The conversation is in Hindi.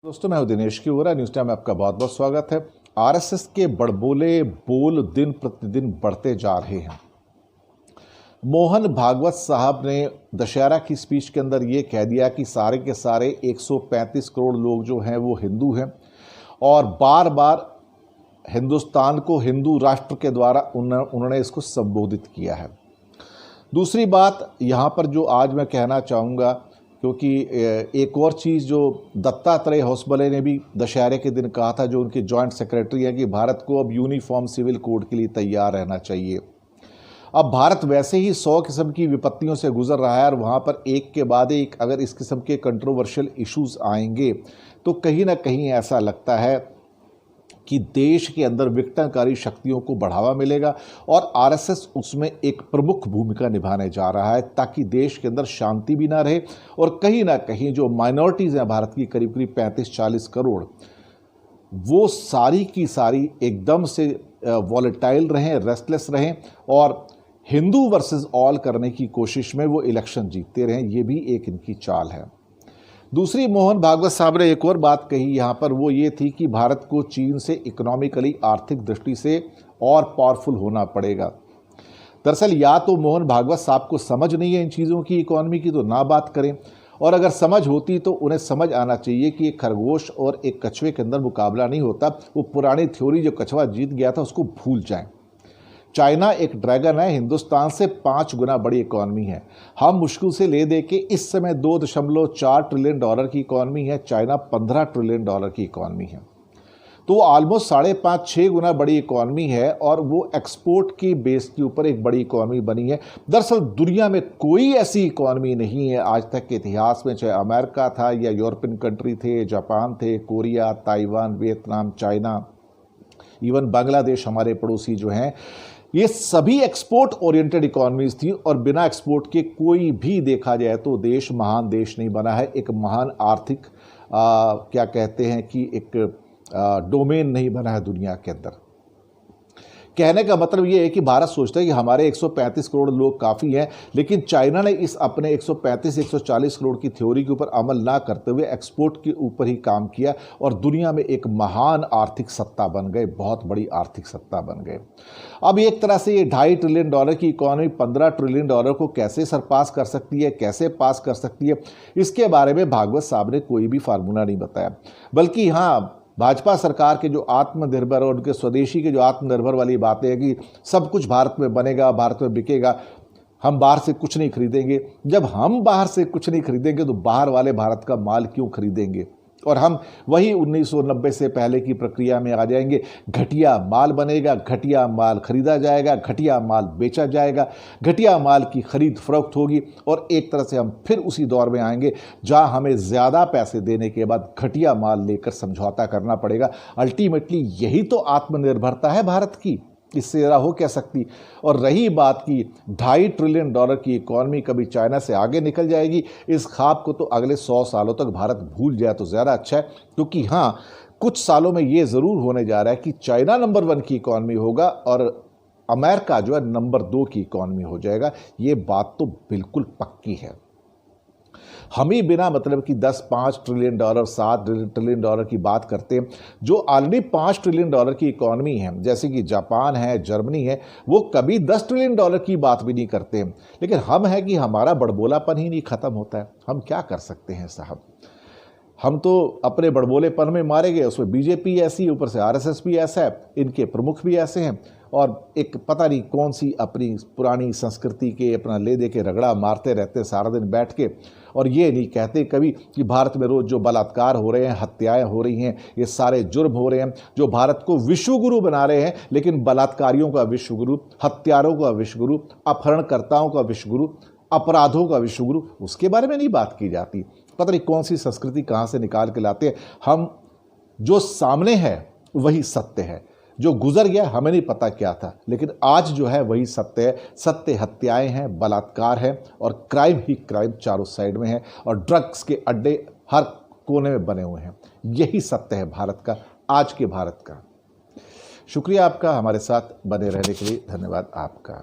दोस्तों, मैं हूं दिनेश की वोरा। न्यूज़ टाइम में आपका बहुत बहुत स्वागत है। आरएसएस के बड़बोले बोल दिन प्रतिदिन बढ़ते जा रहे हैं। मोहन भागवत साहब ने दशहरा की स्पीच के अंदर ये कह दिया कि सारे के सारे 135 करोड़ लोग जो हैं वो हिंदू हैं और बार बार हिंदुस्तान को हिंदू राष्ट्र के द्वारा उन्होंने इसको संबोधित किया है। दूसरी बात यहाँ पर जो आज मैं कहना चाहूँगा, क्योंकि एक और चीज़ जो दत्तात्रेय होसबले ने भी दशहरे के दिन कहा था, जो उनके जॉइंट सेक्रेटरी है, कि भारत को अब यूनिफॉर्म सिविल कोड के लिए तैयार रहना चाहिए। अब भारत वैसे ही 100 किस्म की विपत्तियों से गुजर रहा है और वहाँ पर एक के बाद एक अगर इस किस्म के कंट्रोवर्शियल इश्यूज आएंगे तो कहीं ना कहीं ऐसा लगता है कि देश के अंदर विघटनकारी शक्तियों को बढ़ावा मिलेगा और आरएसएस उसमें एक प्रमुख भूमिका निभाने जा रहा है, ताकि देश के अंदर शांति भी ना रहे और कहीं ना कहीं जो माइनॉरिटीज़ हैं भारत की करीब करीब 35-40 करोड़, वो सारी की सारी एकदम से वॉलेटाइल रहें, रेस्टलेस रहें और हिंदू वर्सेस ऑल करने की कोशिश में वो इलेक्शन जीतते रहें। ये भी एक इनकी चाल है। दूसरी, मोहन भागवत साहब ने एक और बात कही यहाँ पर, वो ये थी कि भारत को चीन से इकोनॉमिकली आर्थिक दृष्टि से और पावरफुल होना पड़ेगा। दरअसल या तो मोहन भागवत साहब को समझ नहीं है इन चीज़ों की, इकोनॉमी की, तो ना बात करें, और अगर समझ होती तो उन्हें समझ आना चाहिए कि एक खरगोश और एक कछुए के अंदर मुकाबला नहीं होता। वो पुरानी थ्योरी जो कछुआ जीत गया था उसको भूल जाएं। चाइना एक ड्रैगन है, हिंदुस्तान से 5 गुना बड़ी इकॉनमी है। हम मुश्किल से ले दे के इस समय $2.4 ट्रिलियन की इकॉनमी है, चाइना $15 ट्रिलियन की इकॉनमी है। तो ऑलमोस्ट 5.5-6 गुना बड़ी इकॉनमी है और वो एक्सपोर्ट की बेस के ऊपर एक बड़ी इकॉनमी बनी है। दरअसल दुनिया में कोई ऐसी इकॉनमी नहीं है आज तक के इतिहास में, चाहे अमेरिका था या यूरोपियन कंट्री थे, जापान थे, Korea, Taiwan, Vietnam, China, even Bangladesh हमारे पड़ोसी जो हैं, ये सभी एक्सपोर्ट ओरिएंटेड इकॉनमीज थी और बिना एक्सपोर्ट के कोई भी देखा जाए तो देश महान देश नहीं बना है, एक महान आर्थिक क्या कहते हैं कि एक डोमेन नहीं बना है दुनिया के अंदर। कहने का मतलब ये है कि भारत सोचता है कि हमारे 135 करोड़ लोग काफ़ी हैं, लेकिन चाइना ने इस अपने 135-140 करोड़ की थ्योरी के ऊपर अमल ना करते हुए एक्सपोर्ट के ऊपर ही काम किया और दुनिया में एक महान आर्थिक सत्ता बन गए, बहुत बड़ी आर्थिक सत्ता बन गए। अब एक तरह से ये $2.5 ट्रिलियन की इकॉनमी $15 ट्रिलियन को कैसे सरपास कर सकती है, कैसे पास कर सकती है, इसके बारे में भागवत साहब ने कोई भी फार्मूला नहीं बताया। बल्कि हाँ, भाजपा सरकार के जो आत्मनिर्भर और उनके स्वदेशी के जो आत्मनिर्भर वाली बातें हैं कि सब कुछ भारत में बनेगा, भारत में बिकेगा, हम बाहर से कुछ नहीं खरीदेंगे। जब हम बाहर से कुछ नहीं खरीदेंगे तो बाहर वाले भारत का माल क्यों खरीदेंगे, और हम वही 1990 से पहले की प्रक्रिया में आ जाएंगे। घटिया माल बनेगा, घटिया माल खरीदा जाएगा, घटिया माल बेचा जाएगा, घटिया माल की खरीद फरोख्त होगी और एक तरह से हम फिर उसी दौर में आएंगे जहां हमें ज़्यादा पैसे देने के बाद घटिया माल लेकर समझौता करना पड़ेगा। अल्टीमेटली यही तो आत्मनिर्भरता है भारत की, इससे ज़्यादा हो क्या सकती। और रही बात की $2.5 ट्रिलियन की इकॉनमी कभी चाइना से आगे निकल जाएगी, इस ख्वाब को तो अगले 100 सालों तक भारत भूल जाए तो ज़्यादा अच्छा है। क्योंकि हाँ, कुछ सालों में ये ज़रूर होने जा रहा है कि चाइना नंबर 1 की इकॉनमी होगा और अमेरिका जो है नंबर 2 की इकॉनमी हो जाएगा। ये बात तो बिल्कुल पक्की है। हम ही बिना मतलब कि 10-5 ट्रिलियन डॉलर, 7 ट्रिलियन डॉलर की बात करते हैं। जो ऑलरेडी 5 ट्रिलियन डॉलर की इकॉनमी है, जैसे कि जापान है, जर्मनी है, वो कभी 10 ट्रिलियन डॉलर की बात भी नहीं करते हैं। लेकिन हम है कि हमारा बड़बोलापन ही नहीं ख़त्म होता है। हम क्या कर सकते हैं साहब, हम तो अपने बड़बोलेपन में मारे गए। उसमें बीजेपी ऐसी, ऊपर से आरएसएस भी ऐसा है, इनके प्रमुख भी ऐसे हैं और एक पता नहीं कौन सी अपनी पुरानी संस्कृति के अपना ले दे के रगड़ा मारते रहते सारा दिन बैठ के, और ये नहीं कहते कभी कि भारत में रोज़ जो बलात्कार हो रहे हैं, हत्याएं हो रही हैं, ये सारे जुर्म हो रहे हैं जो भारत को विश्वगुरु बना रहे हैं। लेकिन बलात्कारियों का विश्वगुरु, हत्यारों का विश्वगुरु, अपहरणकर्ताओं का विश्वगुरु, अपराधों का विश्वगुरु, उसके बारे में नहीं बात की जाती। पता नहीं कौन सी संस्कृति कहाँ से निकाल के लाते हैं। हम जो सामने है वही सत्य है, जो गुजर गया हमें नहीं पता क्या था, लेकिन आज जो है वही सत्य है। सत्य हत्याएं हैं, बलात्कार है और क्राइम ही क्राइम चारों साइड में है और ड्रग्स के अड्डे हर कोने में बने हुए हैं। यही सत्य है भारत का, आज के भारत का। शुक्रिया आपका हमारे साथ बने रहने के लिए, धन्यवाद आपका।